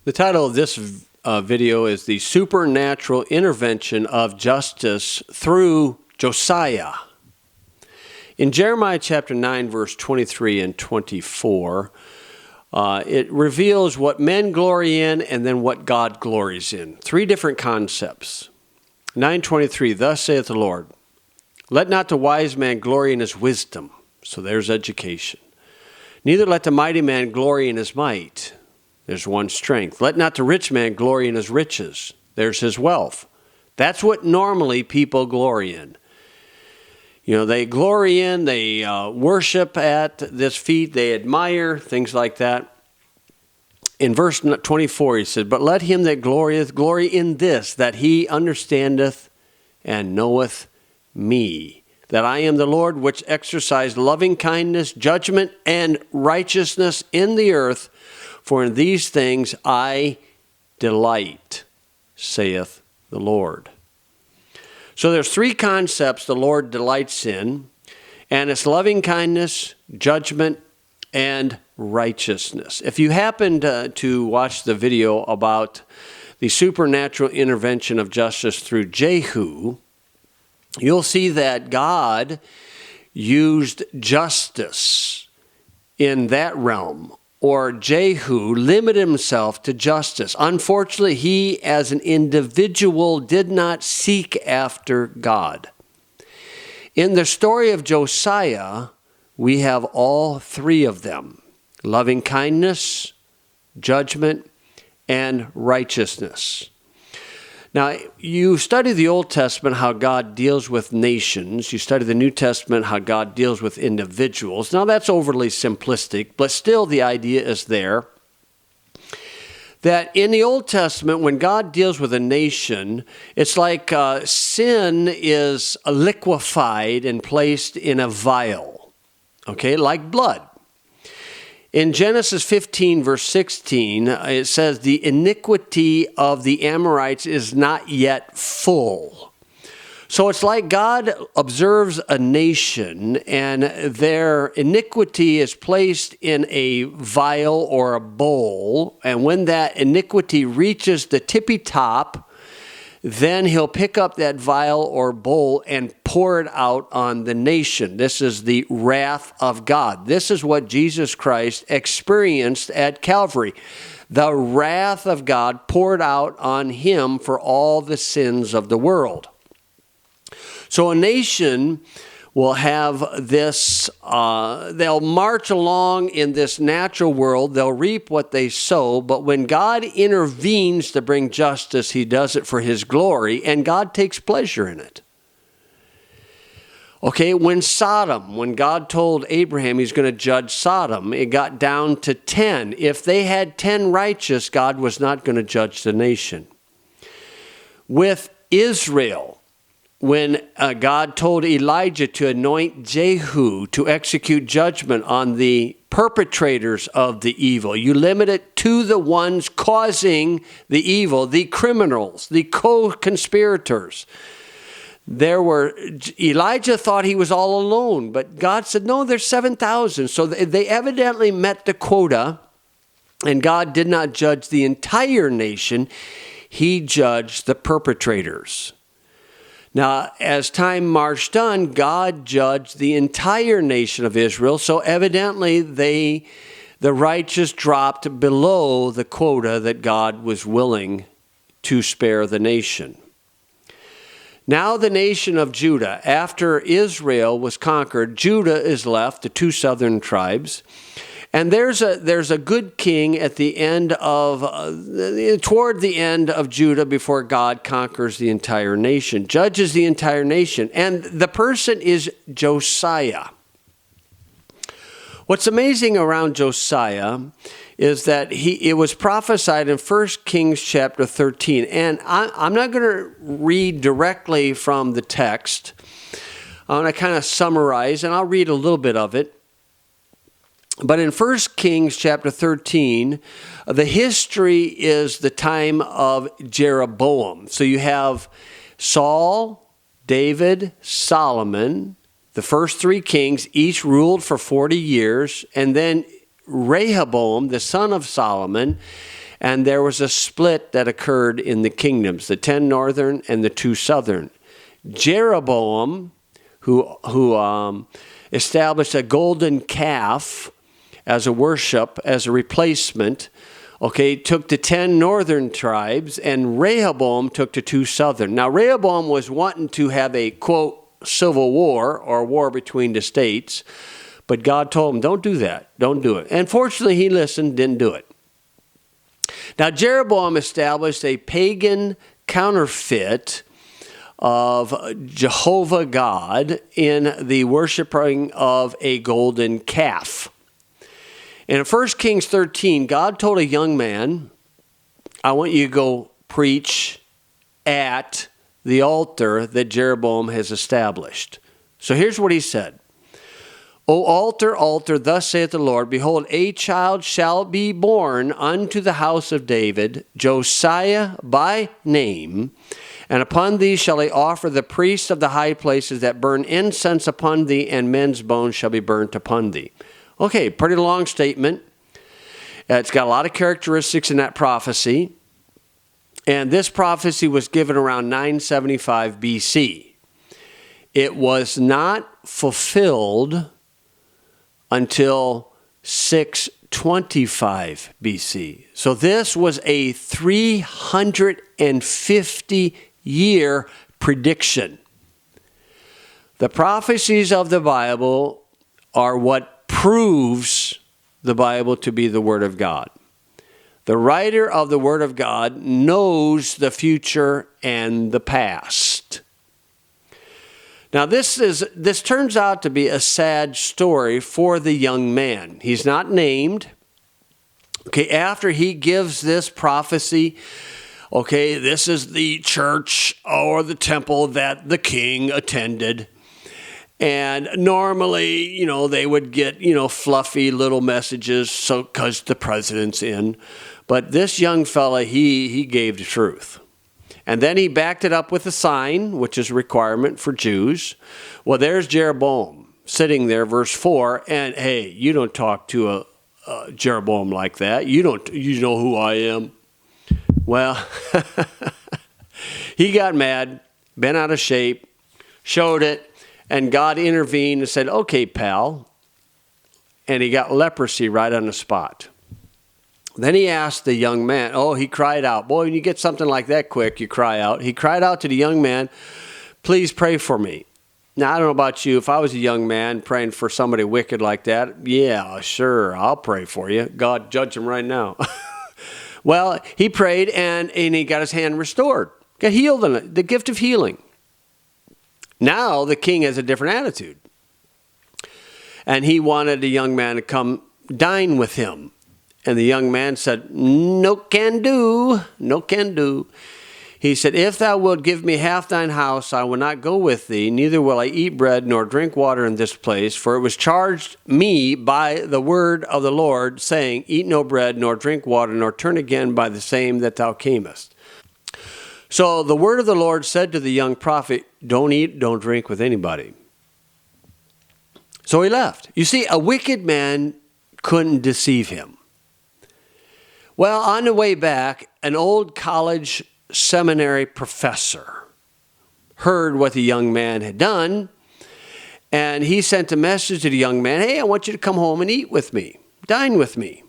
The title of this video is The Supernatural Intervention of Justice Through Josiah. In Jeremiah chapter 9, verse 23 and 24, it reveals what men glory in and then what God glories in. Three different concepts. 9:23, thus saith the Lord, let not the wise man glory in his wisdom. So there's education. Neither let the mighty man glory in his might. There's one strength. Let not the rich man glory in his riches. There's his wealth. That's what normally people glory in. You know, they glory in, they worship at this feat, they admire, things like that. In verse 24, he said, but let him that glorieth glory in this, that he understandeth and knoweth me, that I am the Lord which exercise loving kindness, judgment, and righteousness in the earth, for in these things I delight, saith the Lord. So there's three concepts the Lord delights in, and it's loving kindness, judgment, and righteousness. If you happened to watch the video about the supernatural intervention of justice through Jehu, you'll see that God used justice in that realm, or Jehu limited himself to justice. Unfortunately, he as an individual did not seek after God. In the story of Josiah, we have all three of them: loving kindness, judgment, and righteousness. Now, you study the Old Testament, how God deals with nations. You study the New Testament, how God deals with individuals. Now, that's overly simplistic, but still the idea is there. That in the Old Testament, when God deals with a nation, it's like sin is liquefied and placed in a vial, okay, like blood. In Genesis 15, verse 16, it says, the iniquity of the Amorites is not yet full. So it's like God observes a nation, and their iniquity is placed in a vial or a bowl, and when that iniquity reaches the tippy top, then he'll pick up that vial or bowl and pour it out on the nation. This is the wrath of God. This is what Jesus Christ experienced at Calvary. The wrath of God poured out on him for all the sins of the world. So a nation will have this, they'll march along in this natural world, they'll reap what they sow, but when God intervenes to bring justice, he does it for his glory, and God takes pleasure in it. Okay, when God told Abraham he's going to judge Sodom, it got down to 10. If they had 10 righteous, God was not going to judge the nation. With Israel, when God told Elijah to anoint Jehu to execute judgment on the perpetrators of the evil, you limit it to the ones causing the evil, the criminals, the co-conspirators. Elijah thought he was all alone, but God said, no, there's 7,000. So they evidently met the quota, and God did not judge the entire nation. He judged the perpetrators. Now, as time marched on, God judged the entire nation of Israel, so evidently the righteous dropped below the quota that God was willing to spare the nation. Now the nation of Judah, after Israel was conquered, Judah is left, the two southern tribes. And there's a good king at the end of, toward the end of Judah before God conquers the entire nation, judges the entire nation. And the person is Josiah. What's amazing around Josiah is that it was prophesied in 1 Kings chapter 13. And I'm not going to read directly from the text. I'm going to kind of summarize, and I'll read a little bit of it. But in 1 Kings chapter 13, the history is the time of Jeroboam. So you have Saul, David, Solomon, the first three kings, each ruled for 40 years, and then Rehoboam, the son of Solomon, And there was a split that occurred in the kingdoms, the 10 northern and the 2 southern. Jeroboam, who established a golden calf as a worship, as a replacement, took the 10 northern tribes, and Rehoboam took the 2 southern. Now, Rehoboam was wanting to have a, quote, civil war or war between the states, but God told him, don't do that. Don't do it. And fortunately, he listened, didn't do it. Now, Jeroboam established a pagan counterfeit of Jehovah God in the worshiping of a golden calf. In 1 Kings 13, God told a young man, I want you to go preach at the altar that Jeroboam has established. So here's what he said. O altar, altar, thus saith the Lord, behold, a child shall be born unto the house of David, Josiah by name, and upon thee shall they offer the priests of the high places that burn incense upon thee, and men's bones shall be burnt upon thee. Okay, pretty long statement. It's got a lot of characteristics in that prophecy. And this prophecy was given around 975 BC. It was not fulfilled until 625 BC. So this was a 350-year prediction. The prophecies of the Bible are what proves the Bible to be the Word of God. The writer of the Word of God knows the future and the past. Now this turns out to be a sad story for the young man. He's not named. After he gives this prophecy, this is the church or the temple that the king attended. And normally, they would get, fluffy little messages because the president's in. But this young fella, he gave the truth. And then he backed it up with a sign, which is a requirement for Jews. Well, there's Jeroboam sitting there, verse 4. And, hey, you don't talk to a Jeroboam like that. You know who I am. Well, he got mad, bent out of shape, showed it. And God intervened and said, okay, pal. And he got leprosy right on the spot. Then he asked the young man, he cried out. Boy, when you get something like that quick, you cry out. He cried out to the young man, please pray for me. Now, I don't know about you. If I was a young man praying for somebody wicked like that, yeah, sure, I'll pray for you. God, judge him right now. Well, he prayed and he got his hand restored. Got healed in it, the gift of healing. Now the king has a different attitude. And he wanted the young man to come dine with him. And the young man said, no can do, no can do. He said, if thou wilt give me half thine house, I will not go with thee, neither will I eat bread nor drink water in this place. For it was charged me by the word of the Lord, saying, eat no bread nor drink water, nor turn again by the same that thou camest. So the word of the Lord said to the young prophet, don't eat, don't drink with anybody. So he left. You see, a wicked man couldn't deceive him. Well, on the way back, an old college seminary professor heard what the young man had done, and he sent a message to the young man, hey, I want you to come home and eat with me, dine with me.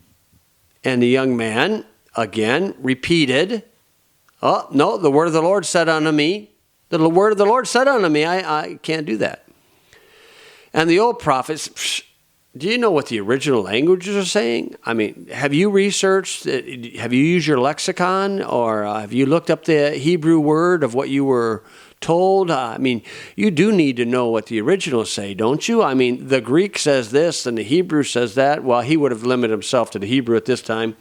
And the young man, again, repeated, oh, no, the word of the Lord said unto me. The word of the Lord said unto me, I can't do that. And the old prophets, do you know what the original languages are saying? I mean, have you researched, have you used your lexicon, or have you looked up the Hebrew word of what you were told? I mean, you do need to know what the originals say, don't you? I mean, the Greek says this and the Hebrew says that. Well, he would have limited himself to the Hebrew at this time.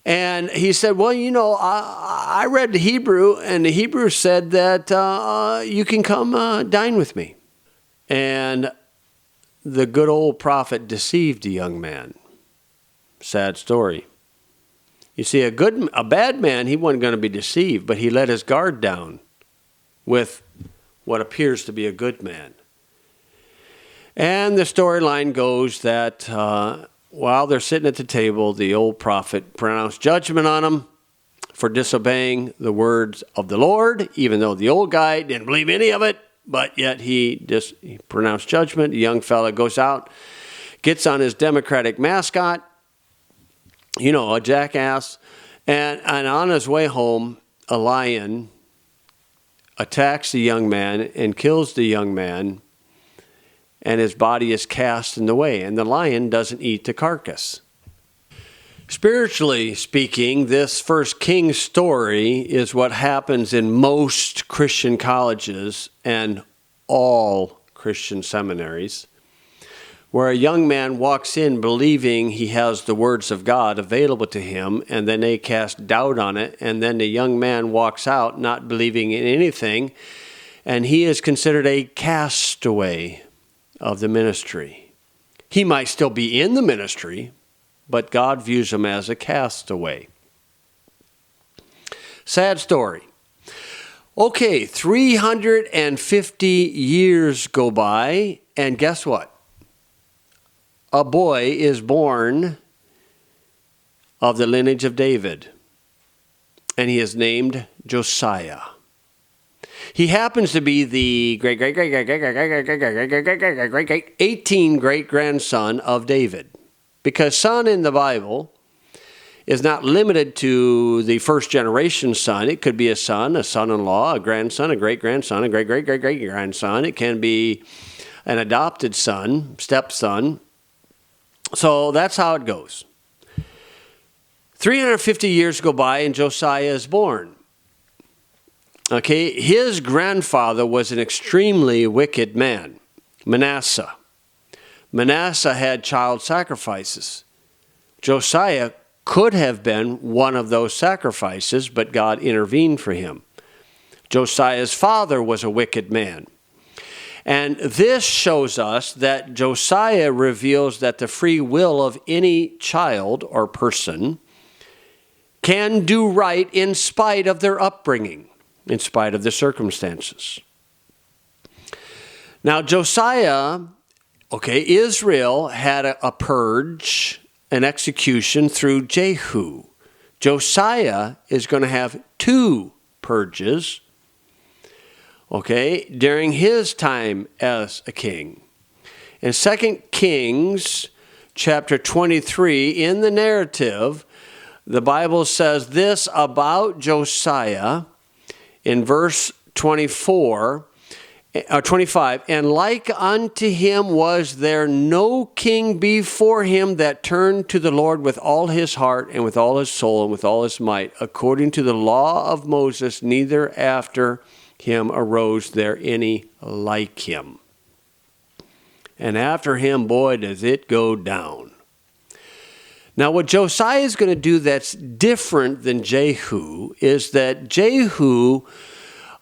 And he said, well, I read the Hebrew, and the Hebrew said that you can come dine with me. And the good old prophet deceived the young man. Sad story. You see, a bad man, he wasn't going to be deceived, but he let his guard down with what appears to be a good man. And the storyline goes that while they're sitting at the table, the old prophet pronounced judgment on them for disobeying the words of the Lord, even though the old guy didn't believe any of it, but yet he pronounced judgment. The young fella goes out, gets on his Democratic mascot, a jackass, and on his way home, a lion attacks the young man and kills the young man, and his body is cast in the way, and the lion doesn't eat the carcass. Spiritually speaking, this First Kings story is what happens in most Christian colleges and all Christian seminaries, where a young man walks in believing he has the words of God available to him, and then they cast doubt on it, and then the young man walks out not believing in anything, and he is considered a castaway of the ministry. He might still be in the ministry, but God views him as a castaway. Sad story. Okay, 350 years go by, and guess what? A boy is born of the lineage of David, and he is named Josiah. He happens to be the 18 great-grandson of David, because son in the Bible is not limited to the first generation son. It could be a son, a son-in-law, a grandson, a great-grandson, a great-great-great-great-grandson. It can be an adopted son, stepson. So that's how it goes. 350 years go by and Josiah is born. Okay, his grandfather was an extremely wicked man, Manasseh. Manasseh had child sacrifices. Josiah could have been one of those sacrifices, but God intervened for him. Josiah's father was a wicked man. And this shows us that Josiah reveals that the free will of any child or person can do right in spite of their upbringing, in spite of the circumstances. Now, Josiah, Israel had a purge, an execution through Jehu. Josiah is going to have 2 purges, during his time as a king. In 2 Kings chapter 23, in the narrative, the Bible says this about Josiah in verse 25, and like unto him was there no king before him that turned to the Lord with all his heart and with all his soul and with all his might, according to the law of Moses, neither after him arose there any like him. And after him, boy, does it go down. Now, what Josiah is going to do that's different than Jehu is that Jehu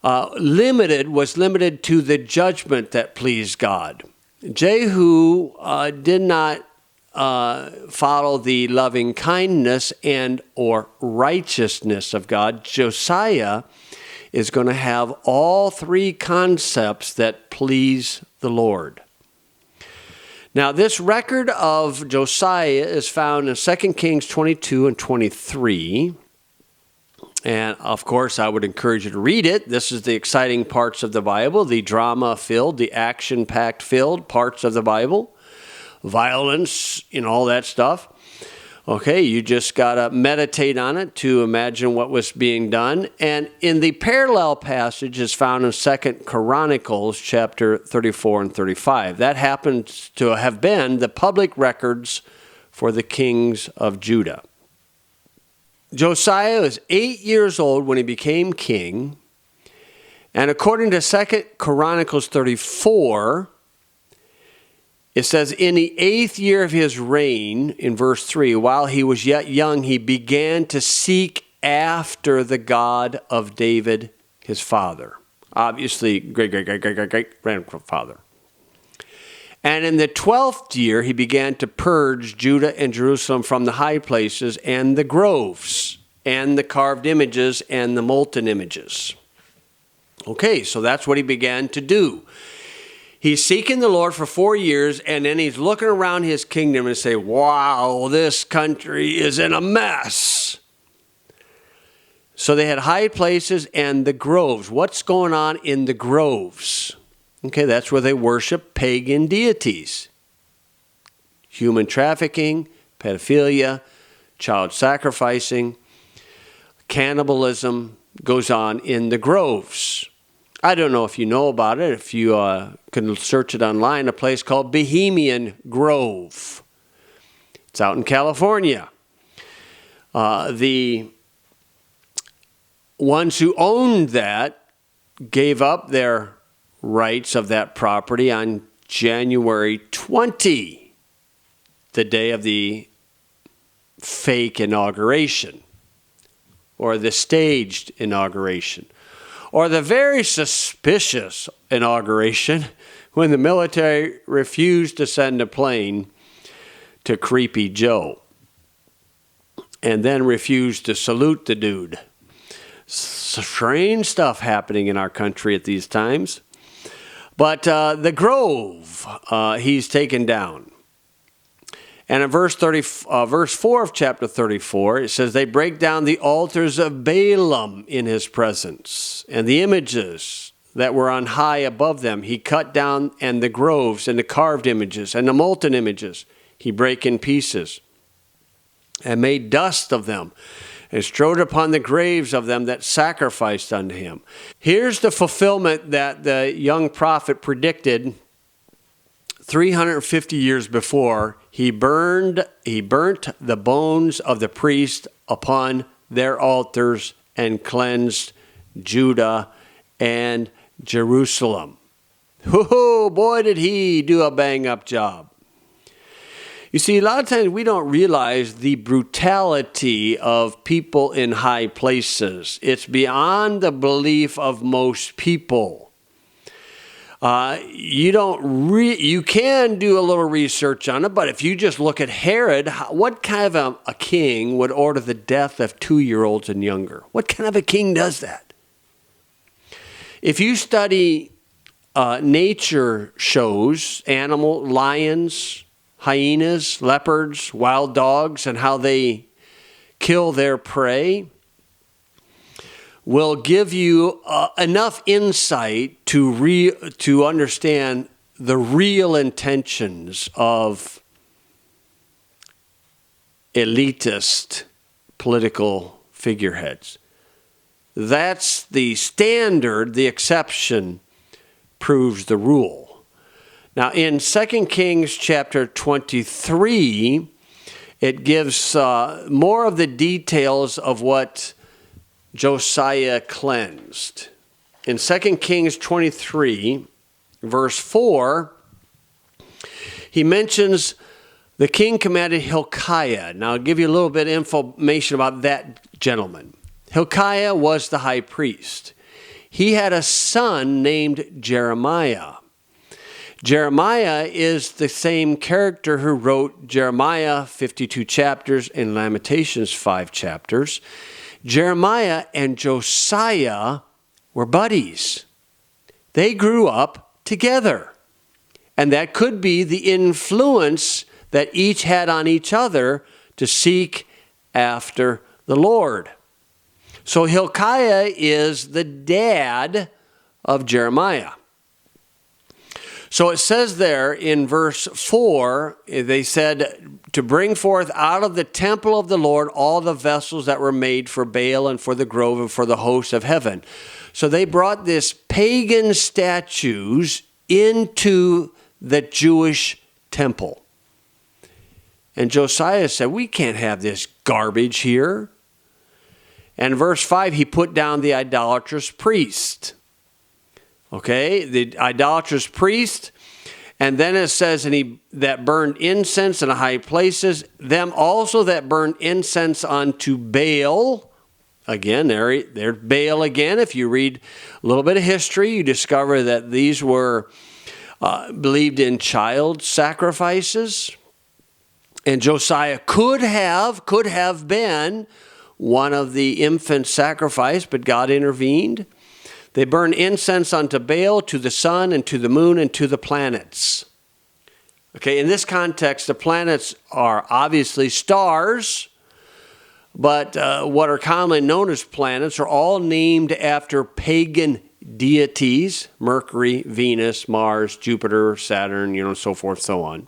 was limited to the judgment that pleased God. Jehu did not follow the loving kindness and or righteousness of God. Josiah is going to have all 3 concepts that please the Lord. Now, this record of Josiah is found in 2 Kings 22 and 23. And, of course, I would encourage you to read it. This is the exciting parts of the Bible, the drama-filled, the action-packed filled parts of the Bible, violence, all that stuff. You just got to meditate on it to imagine what was being done. And in the parallel passage is found in 2 Chronicles chapter 34 and 35. That happens to have been the public records for the kings of Judah. Josiah was 8 years old when he became king. And according to 2 Chronicles 34, it says, in the 8th year of his reign, in verse 3, while he was yet young, he began to seek after the God of David, his father. Obviously, great-great-great-great-great-grandfather. And in the 12th year, he began to purge Judah and Jerusalem from the high places and the groves and the carved images and the molten images. So that's what he began to do. He's seeking the Lord for 4 years, and then he's looking around his kingdom and say, wow, this country is in a mess. So they had high places and the groves. What's going on in the groves? Okay, that's where they worship pagan deities. Human trafficking, pedophilia, child sacrificing, cannibalism goes on in the groves. I don't know if you know about it. If you can search it online, a place called Bohemian Grove. It's out in California. The ones who owned that gave up their rights of that property on January 20, the day of the fake inauguration, or the staged inauguration, or the very suspicious inauguration when the military refused to send a plane to Creepy Joe and then refused to salute the dude. Strange stuff happening in our country at these times. But the grove, he's taken down. And in verse 4 of chapter 34, it says, they break down the altars of Balaam in his presence, and the images that were on high above them he cut down, and the groves, and the carved images, and the molten images he brake in pieces, and made dust of them, and strode upon the graves of them that sacrificed unto him. Here's the fulfillment that the young prophet predicted 350 years before. He burnt the bones of the priests upon their altars and cleansed Judah and Jerusalem. Oh, boy, did he do a bang-up job. You see, a lot of times we don't realize the brutality of people in high places. It's beyond the belief of most people. You can do a little research on it, but if you just look at Herod, what kind of a king would order the death of 2-year-olds and younger? What kind of a king does that? If you study nature shows, lions, hyenas, leopards, wild dogs, and how they kill their prey, will give you enough insight to understand the real intentions of elitist political figureheads. That's the standard. The exception proves the rule. Now, in 2 Kings chapter 23, it gives more of the details of what Josiah cleansed. In 2 Kings 23, verse 4, he mentions the king commanded Hilkiah. Now, I'll give you a little bit of information about that gentleman. Hilkiah was the high priest. He had a son named Jeremiah. Jeremiah is the same character who wrote Jeremiah 52 chapters and Lamentations 5 chapters. Jeremiah and Josiah were buddies. They grew up together. And that could be the influence that each had on each other to seek after the Lord. So Hilkiah is the dad of Jeremiah. So it says there in verse 4, they said, to bring forth out of the temple of the Lord all the vessels that were made for Baal and for the grove and for the host of heaven. So they brought this pagan statues into the Jewish temple. And Josiah said, we can't have this garbage here. And verse 5, he put down the idolatrous priest. Okay, the idolatrous priest, and then it says, that burned incense in high places, them also that burned incense unto Baal. Again, there's Baal again. If you read a little bit of history, you discover that these were believed in child sacrifices. And Josiah could have been one of the infant sacrifice, but God intervened. They burn incense unto Baal, to the sun, and to the moon, and to the planets. Okay, in this context, the planets are obviously stars, but what are commonly known as planets are all named after pagan deities: Mercury, Venus, Mars, Jupiter, Saturn, so forth, so on.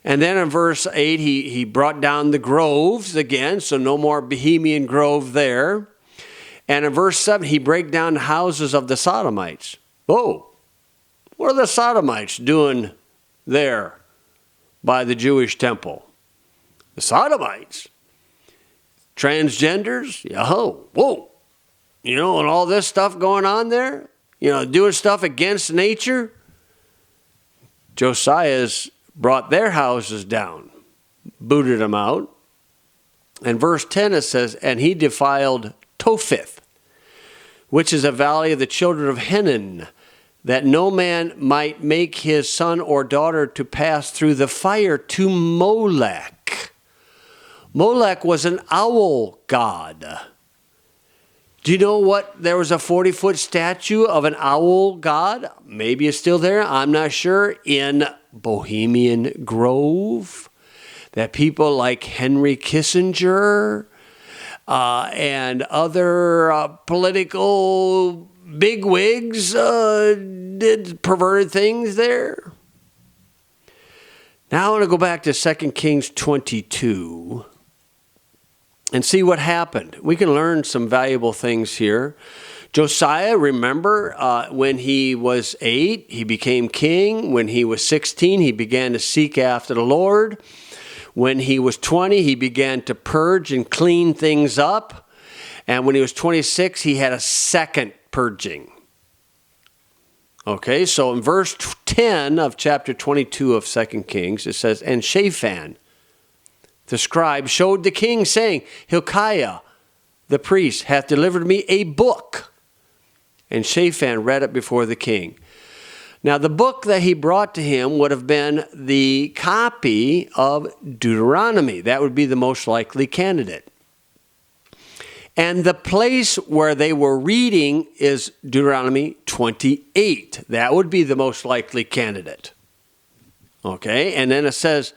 And then in verse 8, he brought down the groves again, so no more Bohemian Grove there. And in verse 7, he break down the houses of the Sodomites. Oh, what are the Sodomites doing there by the Jewish temple? The Sodomites, transgenders, whoa, and all this stuff going on there, doing stuff against nature. Josiah's brought their houses down, booted them out. And verse 10, it says, and he defiled Topheth, which is a valley of the children of Hinnon, that no man might make his son or daughter to pass through the fire, to Molech. Molech was an owl god. Do you know what? There was a 40-foot statue of an owl god. Maybe it's still there. I'm not sure. In Bohemian Grove, that people like Henry Kissinger and other political bigwigs did perverted things there. Now I want to go back to 2 Kings 22 and see what happened. We can learn some valuable things here. Josiah, remember, when he was 8, he became king. When he was 16, he began to seek after the Lord. When he was 20, he began to purge and clean things up. And when he was 26, he had a second purging. Okay, so in verse 10 of chapter 22 of 2 Kings, it says, and Shaphan, the scribe, showed the king, saying, Hilkiah, the priest, hath delivered me a book. And Shaphan read it before the king. Now, the book that he brought to him would have been the copy of Deuteronomy. That would be the most likely candidate. And the place where they were reading is Deuteronomy 28. That would be the most likely candidate. Okay, and then it says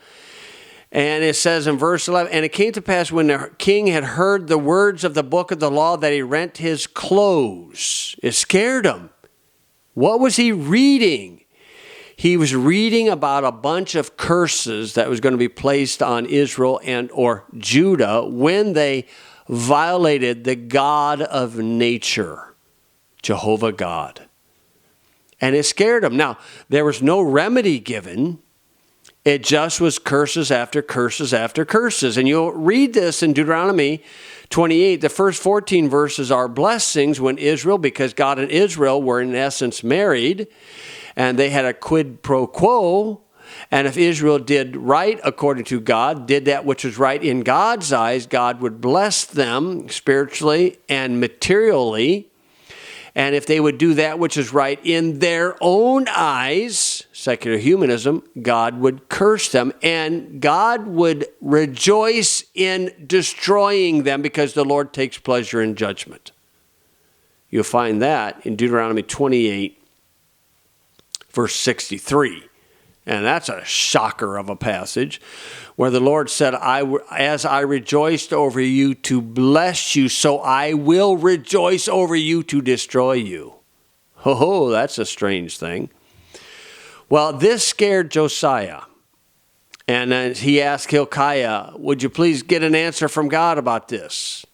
in verse 11, and it came to pass when the king had heard the words of the book of the law that he rent his clothes. It scared him. What was he reading? He was reading about a bunch of curses that was going to be placed on Israel and or Judah when they violated the God of nature, Jehovah God. And it scared him. Now, there was no remedy given. It just was curses after curses after curses. And you'll read this in Deuteronomy 28. The first 14 verses are blessings when Israel, because God and Israel were in essence married, and they had a quid pro quo. And if Israel did right according to God, did that which was right in God's eyes, God would bless them spiritually and materially. And if they would do that which is right in their own eyes, secular humanism, God would curse them. And God would rejoice in destroying them because the Lord takes pleasure in judgment. You'll find that in Deuteronomy 28, verse 63. And that's a shocker of a passage where the Lord said, as I rejoiced over you to bless you, so I will rejoice over you to destroy you. Oh, that's a strange thing. Well, this scared Josiah. And then he asked Hilkiah, would you please get an answer from God about this?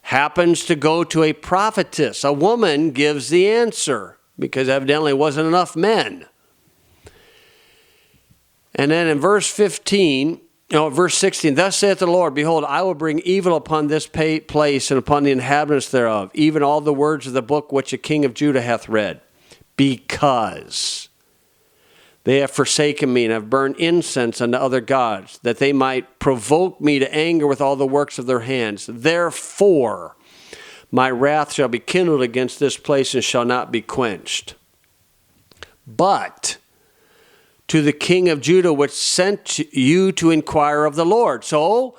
Happens to go to a prophetess. A woman gives the answer because evidently wasn't enough men. And then in verse 16, thus saith the Lord, behold, I will bring evil upon this place and upon the inhabitants thereof, even all the words of the book which the king of Judah hath read, because they have forsaken me and have burned incense unto other gods, that they might provoke me to anger with all the works of their hands. Therefore, my wrath shall be kindled against this place and shall not be quenched. But to the king of Judah, which sent you to inquire of the Lord. So,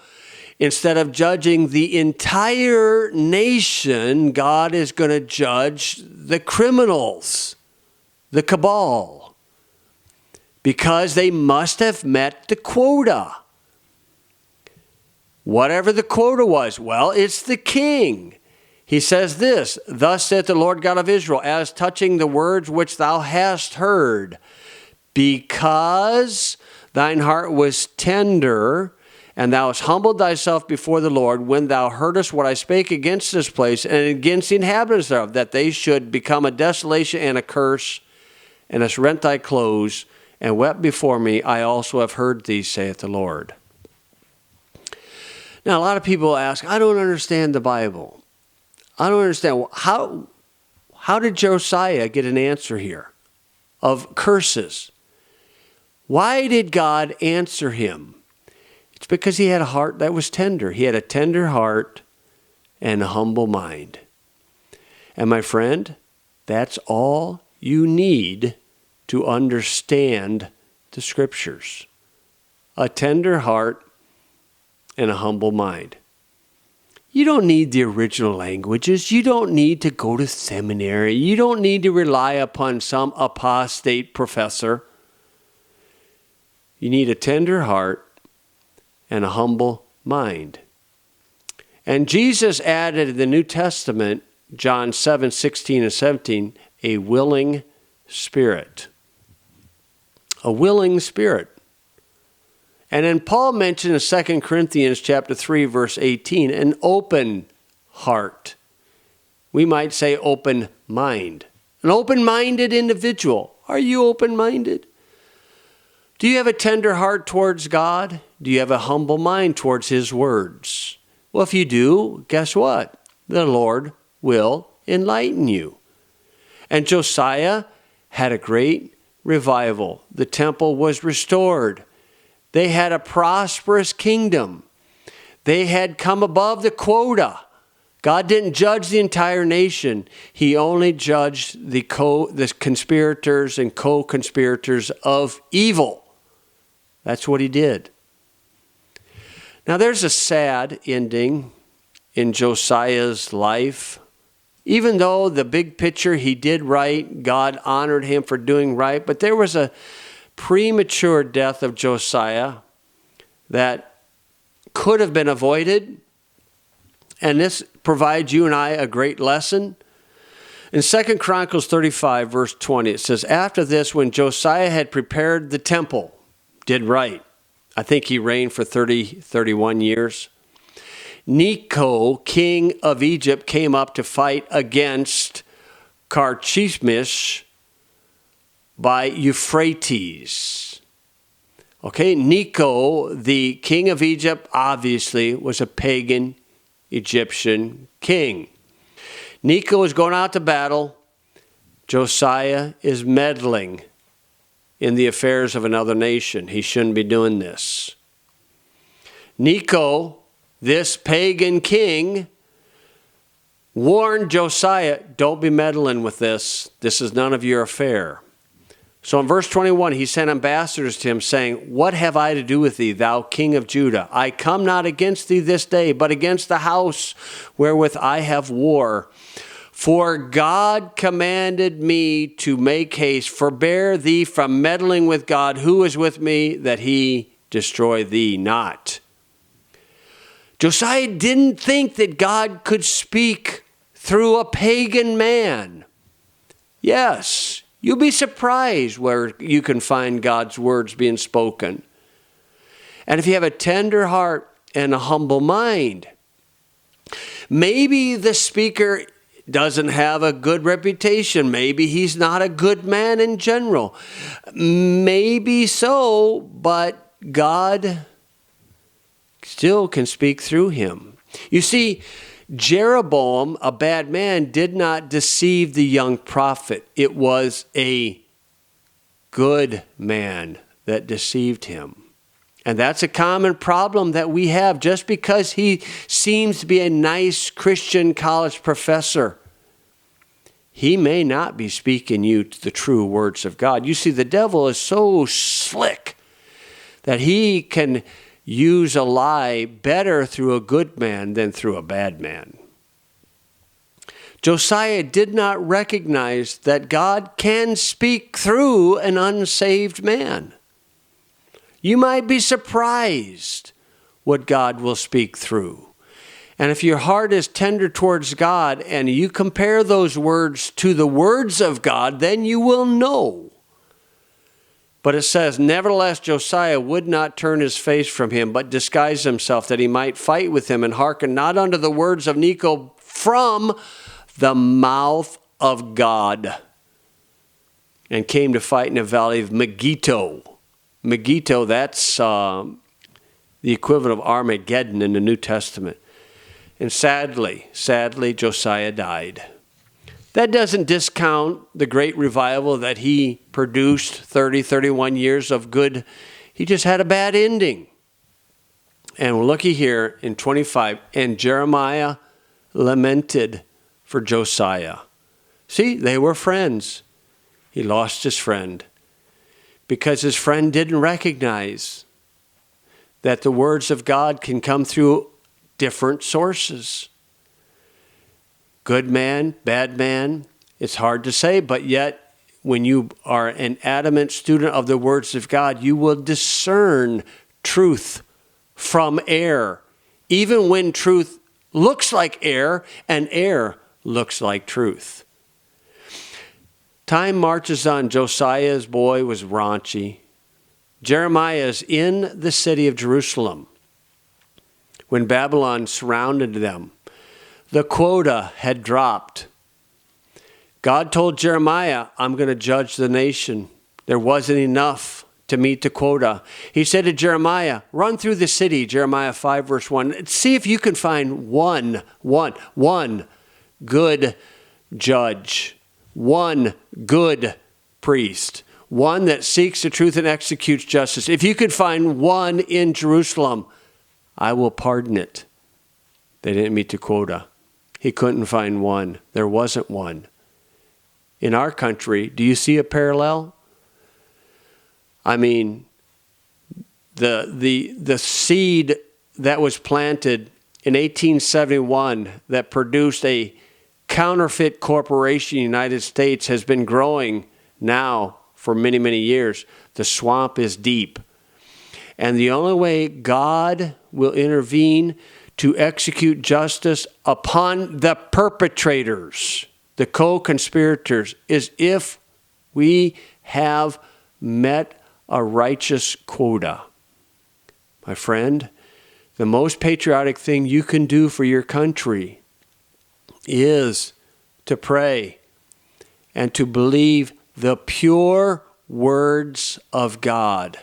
Instead of judging the entire nation, God is going to judge the criminals, the cabal, because they must have met the quota. Whatever the quota was, well, it's the king. He says this, "Thus saith the Lord God of Israel, as touching the words which thou hast heard, because thine heart was tender, and thou hast humbled thyself before the Lord, when thou heardest what I spake against this place, and against the inhabitants thereof, that they should become a desolation and a curse, and hast rent thy clothes, and wept before me, I also have heard thee, saith the Lord." Now, a lot of people ask, I don't understand the Bible. I don't understand. How did Josiah get an answer here of curses? Why did God answer him? It's because he had a heart that was tender. He had a tender heart and a humble mind. And my friend, that's all you need to understand the Scriptures. A tender heart and a humble mind. You don't need the original languages. You don't need to go to seminary. You don't need to rely upon some apostate professor. You need a tender heart and a humble mind. And Jesus added in the New Testament, John 7:16 and 17, a willing spirit. A willing spirit. And then Paul mentioned in 2 Corinthians chapter 3, verse 18, an open heart. We might say open mind. An open-minded individual. Are you open-minded? Do you have a tender heart towards God? Do you have a humble mind towards His words? Well, if you do, guess what? The Lord will enlighten you. And Josiah had a great revival. The temple was restored. They had a prosperous kingdom. They had come above the quota. God didn't judge the entire nation. He only judged the conspirators and co-conspirators of evil. That's what He did. Now there's a sad ending in Josiah's life. Even though the big picture he did right, God honored him for doing right, but there was a premature death of Josiah that could have been avoided. And this provides you and I a great lesson. In 2 Chronicles 35, verse 20, it says, "After this, when Josiah had prepared the temple," did right. I think he reigned for 31 years. "Necho, king of Egypt, came up to fight against Carchemish by Euphrates." Okay, Necho, the king of Egypt, obviously was a pagan Egyptian king. Necho is going out to battle. Josiah is meddling in the affairs of another nation. He shouldn't be doing this. Necho, this pagan king, warned Josiah, don't be meddling with this. This is none of your affair. So in verse 21, he sent ambassadors to him, saying, "What have I to do with thee, thou king of Judah? I come not against thee this day, but against the house wherewith I have war. For God commanded me to make haste, forbear thee from meddling with God, who is with me, that He destroy thee not." Josiah didn't think that God could speak through a pagan man. Yes, you'll be surprised where you can find God's words being spoken. And if you have a tender heart and a humble mind, maybe the speaker doesn't have a good reputation. Maybe he's not a good man in general. Maybe so, but God still can speak through him. You see, Jeroboam, a bad man, did not deceive the young prophet. It was a good man that deceived him. And that's a common problem that we have. Just because he seems to be a nice Christian college professor, he may not be speaking you the true words of God. You see, the devil is so slick that he can use a lie better through a good man than through a bad man. Josiah did not recognize that God can speak through an unsaved man. You might be surprised what God will speak through. And if your heart is tender towards God and you compare those words to the words of God, then you will know. But it says, nevertheless, Josiah would not turn his face from him, but disguised himself that he might fight with him and hearken not unto the words of Necho from the mouth of God, and came to fight in the valley of Megiddo. Megiddo, that's the equivalent of Armageddon in the New Testament. And sadly, Josiah died. That doesn't discount the great revival that he produced, 31 years of good. He just had a bad ending. And looky here in 25, and Jeremiah lamented for Josiah. See, they were friends. He lost his friend because his friend didn't recognize that the words of God can come through different sources. Good man, bad man, it's hard to say, but yet when you are an adamant student of the words of God, you will discern truth from error, even when truth looks like error and error looks like truth. Time marches on. Josiah's boy was raunchy. Jeremiah is in the city of Jerusalem when Babylon surrounded them. The quota had dropped. God told Jeremiah, I'm going to judge the nation. There wasn't enough to meet the quota. He said to Jeremiah, run through the city, Jeremiah 5 verse 1. See if you can find one good judge, one good priest, one that seeks the truth and executes justice. If you could find one in Jerusalem, I will pardon it. They didn't meet the quota. He couldn't find one. There wasn't one. In our country, do you see a parallel? I mean, the seed that was planted in 1871 that produced a counterfeit corporation in the United States has been growing now for many, many years. The swamp is deep. And the only way God will intervene to execute justice upon the perpetrators, the co-conspirators, is if we have met a righteous quota. My friend, the most patriotic thing you can do for your country is to pray and to believe the pure words of God.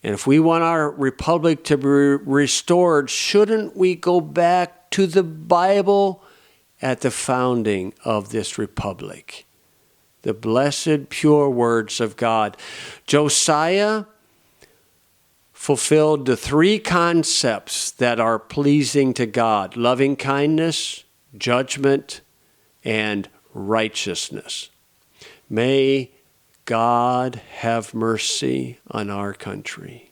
And if we want our republic to be restored, shouldn't we go back to the Bible at the founding of this republic? The blessed, pure words of God. Josiah fulfilled the three concepts that are pleasing to God: loving kindness, judgment, and righteousness. May God have mercy on our country.